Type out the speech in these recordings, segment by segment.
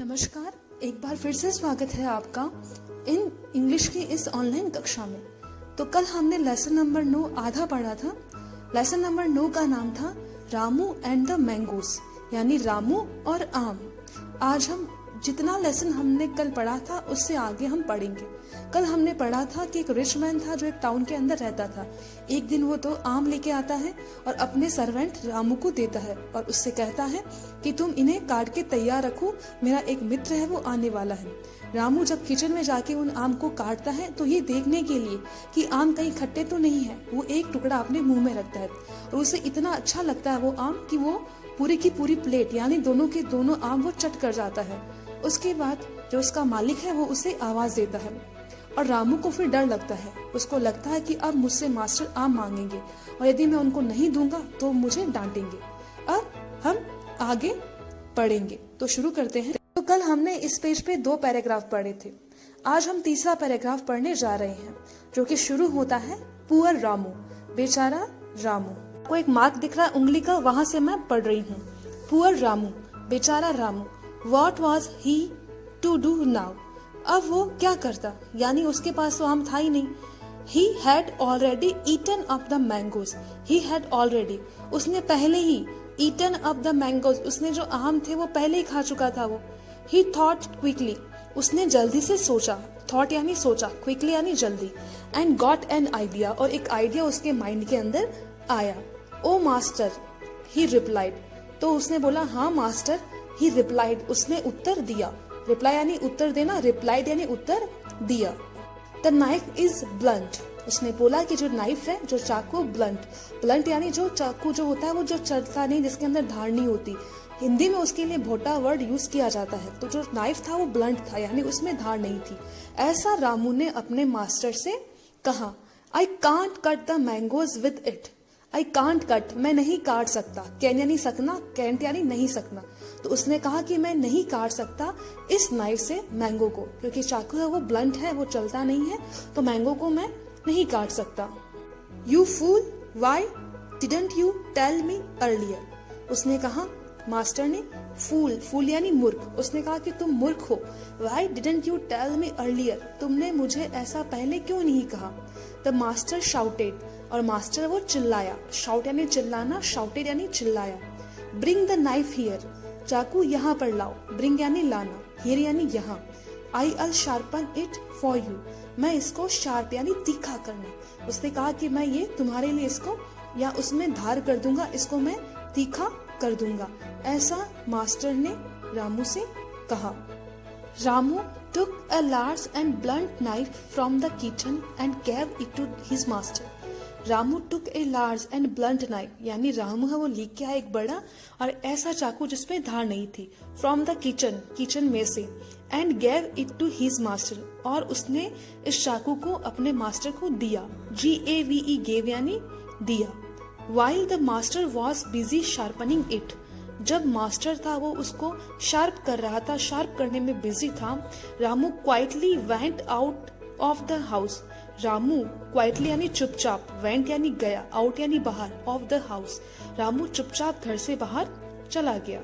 नमस्कार, एक बार फिर से स्वागत है आपका इन इंग्लिश की इस ऑनलाइन कक्षा में। तो कल हमने लेसन नंबर 9 आधा पढ़ा था। लेसन नंबर 9 का नाम था रामू एंड द मैंगोस, यानी रामू और आम। आज हम जितना लेसन हमने कल पढ़ा था उससे आगे हम पढ़ेंगे। कल हमने पढ़ा था कि एक रिच मैन था जो एक टाउन के अंदर रहता था। एक दिन वो 2 आम लेके आता है और अपने सर्वेंट रामू को देता है और उससे कहता है कि तुम इन्हें काट के तैयार रखो, मेरा एक मित्र है वो आने वाला है। रामू जब किचन में जाके उन आम को काटता है तो ये देखने के लिए कि आम कहीं खट्टे तो नहीं है, वो एक टुकड़ा अपने मुंह में रखता है और उसे इतना अच्छा लगता है वो आम कि वो पूरी की पूरी प्लेट यानी दोनों के दोनों आम वो चट कर जाता है। उसके बाद जो उसका मालिक है वो उसे आवाज देता है और रामू को फिर डर लगता है। उसको लगता है कि अब मुझसे मास्टर आम मांगेंगे और यदि मैं उनको नहीं दूंगा तो मुझे डांटेंगे। अब हम आगे पढ़ेंगे, तो शुरू करते हैं। तो कल हमने इस पेज पे 2 पैराग्राफ पढ़े थे। आज हम तीसरा पैराग्राफ पढ़ने जा रहे हैं जो कि शुरू होता है पुअर रामू, बेचारा रामू। को एक मार्क दिख रहा है उंगली का, वहां से मैं पढ़ रही हूँ। पुअर रामू, बेचारा Ramu, What was he to do now? अब वो क्या करता, यानी उसके पास तो आम था ही नहीं। He had already eaten up the mangoes. He had already, उसने पहले ही eaten up the mangoes, उसने जो आम थे वो पहले ही खा चुका था वो। He thought quickly, उसने जल्दी से सोचा, thought यानी सोचा, quickly यानी जल्दी, and got an idea, और एक आइडिया उसके माइंड के अंदर आया। Oh master, he replied, तो उसने बोला हाँ मास्टर। He replied, उसने उत्तर दिया। रिप्लाई यानी उत्तर देना, रिप्लाइड यानी उत्तर दिया। The knife is blunt, उसने बोला कि जो नाइफ है, जो चाकू, ब्लंट यानी जो चाकू जो होता है वो जो चलता नहीं, जिसके अंदर धार नहीं होती। हिंदी में उसके लिए भोटा वर्ड यूज किया जाता है। तो जो नाइफ था वो ब्लंट था, यानी उसमें धार नहीं थी। ऐसा रामू ने अपने मास्टर से कहा। I can't cut the mangoes with it. I can't cut, मैं नहीं काट सकता। कैन यानी सकना, कैंट यानी नहीं सकना। तो उसने कहा कि मैं नहीं काट सकता इस नाइफ से मैंगो को, क्योंकि चाकू है वो ब्लंट है, वो चलता नहीं है, तो मैंगो को मैं नहीं काट सकता। You fool, why didn't you tell me earlier? उसने कहा मास्टर ने, फूल यानी मूर्ख, उसने कहा कि तुम मूर्ख हो। Why didn't you tell me earlier? तुमने मुझे ऐसा पहले क्यों नहीं कहा? The master shouted, और मास्टर वो चिल्लाया। शाउट यानी चिल्लाना, शाउटेड यानी चिल्लाया। Bring the knife here, चाकू यहाँ पर लाओ। Bring यानी लाना, here यानी यहाँ। I'll sharpen it for you, मैं इसको शार्प यानी तीखा करना। उसने कहा कि मैं ये तुम्हारे लिए इसको या उसमें धार कर दूंगा, इसको मैं तीखा कर दूंगा। ऐसा मास्टर ने रामू से कहा। Ramu took a large and blunt knife from the kitchen and gave it to his master. Ramu took a large and blunt knife, यानी रामू है वो लेके आया एक बड़ा और ऐसा चाकू जिसमें धार नहीं थी। From the kitchen, किचन में से, and gave it to his master, और उसने इस चाकू को अपने मास्टर को दिया। Gave, gave यानी दिया। While the master was busy sharpening it, जब मास्टर था वो उसको शार्प कर रहा था, शार्प करने में बिजी था, Ramu quietly went out of the house. Ramu quietly यानी चुपचाप, वेंट यानी गया, आउट यानी बाहर, ऑफ द हाउस, रामू चुपचाप घर से बाहर चला गया।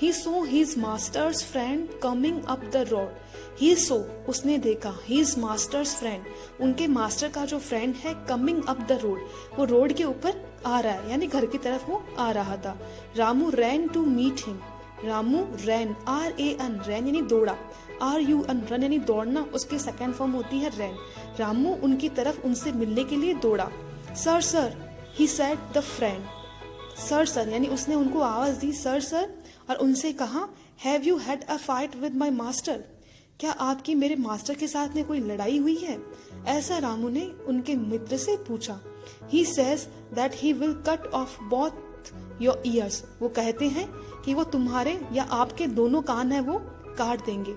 He saw his master's friend coming up the road. He saw, उसने देखा, his master's friend, उनके मास्टर का जो फ्रेंड है, coming up the road, वो रोड के ऊपर आ रहा है, यानी घर की तरफ वो आ रहा था। Ramu ran to meet him. Ramu ran, R-A-N, ran यानी दौड़ा, R-U-N, रन यानी दौड़ना, उसकी सेकेंड फॉर्म होती है ran। रामू उनकी तरफ उनसे मिलने के लिए दौड़ा। Sir sir, he said the friend, sir यानी उसने उनको आवाज दी सर, और उनसे कहा have you had a fight with my master, क्या आपकी मेरे मास्टर के साथ में कोई लड़ाई हुई है? ऐसा रामू ने उनके मित्र से पूछा। He says that he will cut off both your ears, वो कहते हैं कि वो तुम्हारे या आपके दोनों कान है वो काट देंगे।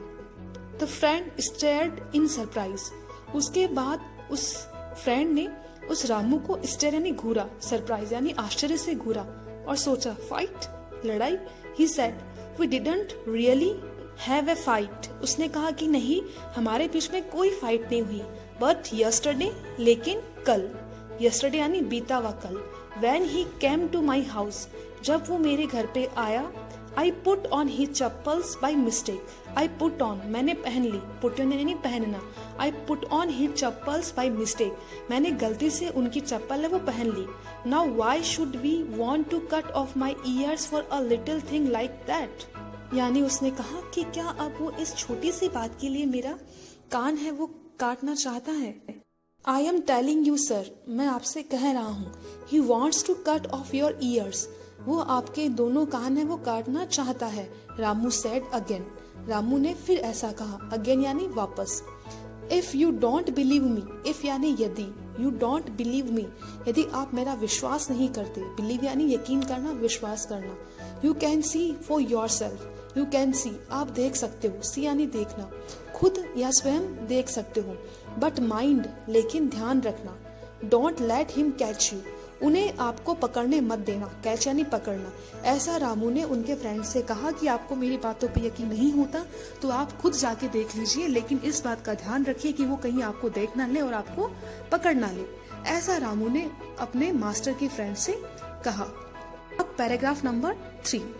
The friend stared in surprise, उसके बाद उस फ्रेंड ने उस रामू को स्टेयर यानी घूरा, सरप्राइज यानी आश्चर्य से घूरा और सोचा फाइट, लड़ाई। He said, we didn't really have a fight. उसने कहा कि नहीं, हमारे बीच में कोई फाइट नहीं हुई। But yesterday, लेकिन कल, yesterday यानी बीता हुआ कल। When he came to my house, जब वो मेरे घर पे आया, I put on he chappals by mistake. I put on मैंने पहन ली, पुट ऑन यानी पहनना। I put on he chappals by mistake, मैंने गलती से उनकी चप्पल है वो पहन ली। Now why should we want to cut off my ears for a little thing like that. यानी उसने कहा कि क्या अब वो इस छोटी सी बात के लिए मेरा कान है वो काटना चाहता है। I am telling you sir, मैं आपसे कह रहा हूँ। He wants to cut off your ears, वो आपके दोनों कान है वो काटना चाहता है। रामू सेड अगेन, रामू ने फिर ऐसा कहा। अगेन यानी वापस। If you don't believe me, if यानी यदि, यू डोंट बिलीव मी यदि आप मेरा विश्वास नहीं करते, बिलीव यानी यकीन करना, विश्वास करना। You can see for your self, you can see आप देख सकते हो, सी यानी देखना, खुद या स्वयं देख सकते हो। बट माइंड लेकिन ध्यान रखना, don't let him catch you, उन्हें आपको पकड़ने मत देना, कैच यानी पकड़ना। ऐसा रामू ने उनके फ्रेंड से कहा कि आपको मेरी बातों पे यकीन नहीं होता तो आप खुद जाके देख लीजिए, लेकिन इस बात का ध्यान रखिए कि वो कहीं आपको देख ना ले और आपको पकड़ ना ले। ऐसा रामू ने अपने मास्टर के फ्रेंड से कहा। अब paragraph number 3।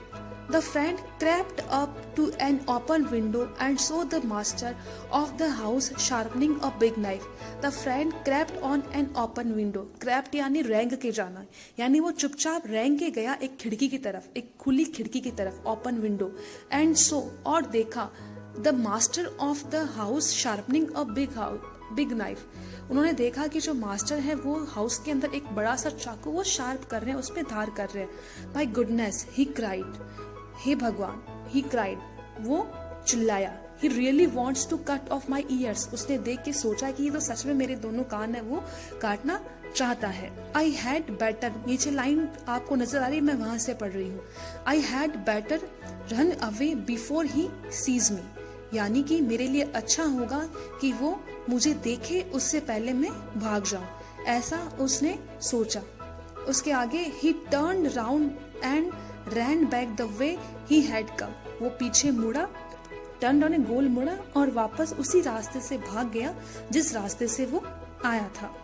The friend crept up to an open window and saw the master of the house sharpening a big knife. The friend crept on an open window. Crept यानी रेंग के जाना, यानी वो चुपचाप रेंग के गया एक खिड़की की तरफ, एक खुली खिड़की की तरफ, ओपन विंडो। एंड सो और देखा, the master of the house sharpening a big knife. उन्होंने देखा कि जो मास्टर है वो हाउस के अंदर एक बड़ा सा चाकू वो शार्प कर रहे हैं, उस पर धार कर रहे हैं। माई गुडनेस ही क्राइड, हे भगवान, ही क्राइड वो चिल्लाया। He really wants to cut off my ears, उसने देख के सोचा कि ये तो सच में मेरे दोनों कान है वो काटना चाहता है। आई हैड बेटर, नीचे लाइन आपको नजर आ रही है, मैं वहां से पढ़ रही हूँ। I had better run away before he sees me, यानी कि मेरे लिए अच्छा होगा कि वो मुझे देखे उससे पहले मैं भाग जाऊं, ऐसा उसने सोचा। उसके आगे ही turn round and ran back the way he had come, वो पीछे मुड़ा, टर्न ने गोल मुड़ा और वापस उसी रास्ते से भाग गया जिस रास्ते से वो आया था।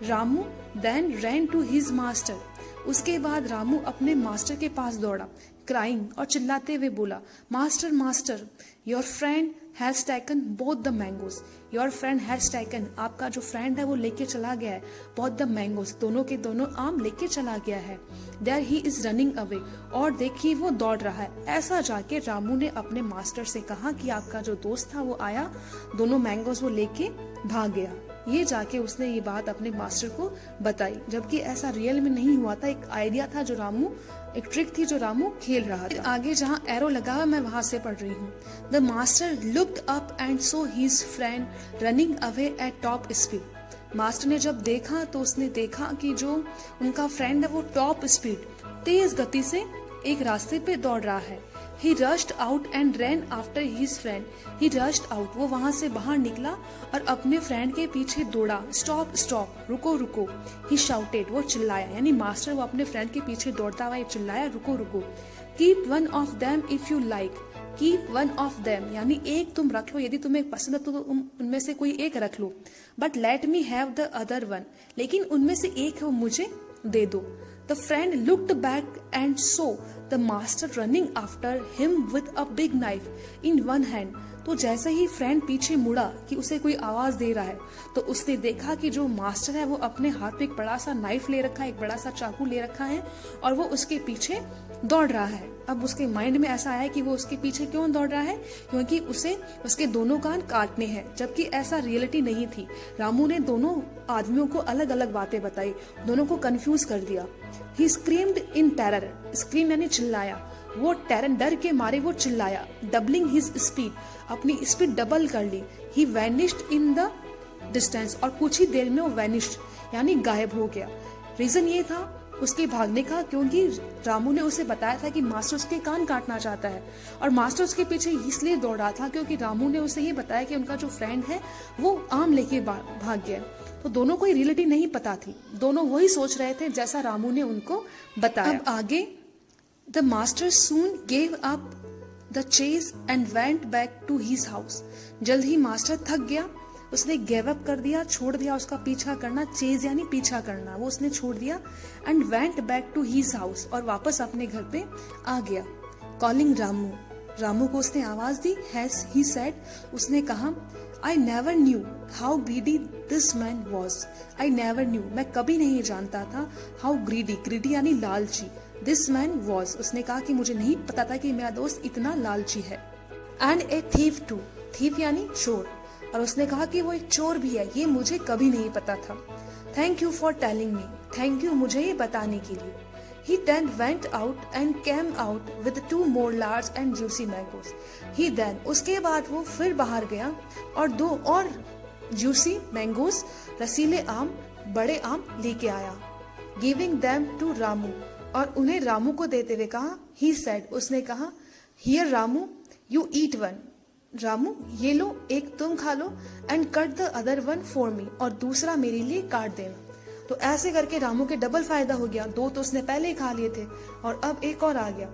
Ramu then ran to his master, उसके बाद रामू अपने मास्टर के पास दौड़ा, क्राइंग और चिल्लाते हुए बोला, master master your friend has taken both the mangoes. Your friend has taken, आपका जो फ्रेंड है वो लेके चला गया है, बोथ द मैंगोज, दोनों के दोनों आम लेके चला गया है। There he is running away, और देखिए वो दौड़ रहा है। ऐसा जाके रामू ने अपने मास्टर से कहा कि आपका जो दोस्त था वो आया, दोनों मैंगोज वो लेके भाग गया। ये जाके उसने ये बात अपने मास्टर को बताई, जबकि ऐसा रियल में नहीं हुआ था, एक आइडिया था जो रामू, एक ट्रिक थी जो रामू खेल रहा था। आगे जहाँ एरो लगा हुआ मैं वहां से पढ़ रही हूँ। The master looked up and so his friend running away at top speed. Master ने जब देखा तो उसने देखा कि जो उनका फ्रेंड है वो टॉप स्पीड, तेज गति से एक रास्ते पे दौड़ रहा है। He rushed out and ran after his friend. He rushed out, वो वहां से बाहर निकला और अपने फ्रेंड के पीछे दौड़ा। Stop, stop, रुको रुको। He shouted, वो चिल्लाया, यानी मास्टर वो अपने फ्रेंड के पीछे दौड़ता हुआ चिल्लाया, रुको रुको। Keep one of them if you like. Keep one of them, यानी एक तुम रख लो, यदि तुम्हें पसंद है तो उनमें से कोई एक रख लो। But let me have the other one, लेकिन उनमें से एक वो मुझे दे दो। The friend looked back and saw the master running after him with a big knife in one hand. तो जैसे ही फ्रेंड पीछे मुड़ा कि उसे कोई आवाज दे रहा है, तो उसने देखा कि जो मास्टर है वो अपने हाथ में एक बड़ा सा नाइफ ले रखा है, एक बड़ा सा चाकू ले रखा है और वो उसके पीछे दौड़ रहा है। अब उसके माइंड में ऐसा आया कि वो उसके पीछे क्यों दौड़ रहा है, क्योंकि उसे उसके दोनों कान काटने हैं, जबकि ऐसा रियलिटी नहीं थी। रामू ने दोनों आदमियों को अलग अलग बातें बताई, दोनों को कंफ्यूज कर दिया। ही स्क्रीम्ड इन टेरर, स्क्रीम यानी चिल्लाया, वो डर के मारे वो चिल्लाया। डबलिंग हिज स्पीड, अपनी स्पीड डबल कर ली। ही वैनिश्ड इन द डिस्टेंस, और कुछ ही देर में वो वैनिश्ड यानी गायब हो गया। रीजन ये था उसके भागने का, क्योंकि रामू ने उसे बताया था कि मास्टर उसके कान काटना चाहता है, और मास्टर उसके पीछे इसलिए दौड़ रहा था क्योंकि रामू ने उसे ये बताया कि उनका जो फ्रेंड है वो आम लेके भाग गया। तो दोनों को रियलिटी नहीं पता थी, दोनों वही सोच रहे थे जैसा रामू ने उनको बताया। अब आगे, the master soon gave up the chase and went back to his house. जल्द ही मास्टर थक गया, उसने गेव अप कर दिया, छोड़ दिया उसका पीछा करना, चेज यानी पीछा करना, वो उसने छोड़ दिया। And went back to his house, और वापस अपने घर पे आ गया। कॉलिंग रामू। रामू को उसने आवाज दी। हैज ही सेड, उसने कहा, I never knew how greedy this man was. I never knew, मैं कभी नहीं जानता था, हाउ ग्रीडी, ग्रीडी यानी लालची, दिस मैन वॉज, उसने कहा कि मुझे नहीं पता था कि मेरा दोस्त इतना लालची है। And a thief too, thief यानी चोर, और उसने कहा कि वो एक चोर भी है, ये मुझे कभी नहीं पता था। Thank you for telling me, thank you मुझे ये बताने के लिए। He then went out and came out with 2 more large and juicy mangoes. He then, उसके बाद वो फिर बाहर गया और 2 और juicy mangoes, रसीले आम, बड़े आम लेके आया। Giving them to रामू, और उन्हें रामू को देते हुए कहा, he said, उसने कहा, here Ramu, you eat one. Ramu, ये लो, एक तुम खा लो, and cut the other one for me, और दूसरा मेरे लिए काट देना। तो ऐसे करके रामू के डबल फायदा हो गया, 2 तो उसने पहले ही खा लिए थे और अब एक और आ गया।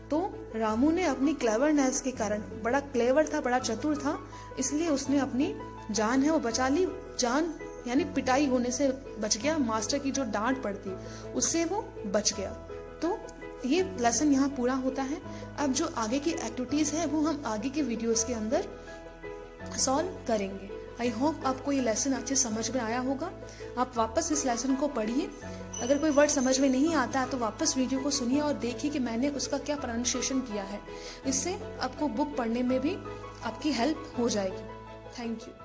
तो रामू ने अपनी क्लेवरनेस के कारण, बड़ा क्लेवर था, बड़ा चतुर था, इसलिए उसने अपनी जान है वो बचा ली। जान यानी पिटाई होने से बच गया, मास्टर की जो डांट पड़ती उससे वो बच गया। तो ये लेसन यहाँ पूरा होता है। अब जो आगे की एक्टिविटीज है वो हम आगे के वीडियोस के अंदर सॉल्व करेंगे। आई होप आपको ये लेसन अच्छे समझ में आया होगा। आप वापस इस लेसन को पढ़िए, अगर कोई वर्ड समझ में नहीं आता है तो वापस वीडियो को सुनिए और देखिए कि मैंने उसका क्या प्रोनाउंसिएशन किया है। इससे आपको बुक पढ़ने में भी आपकी हेल्प हो जाएगी। Thank you.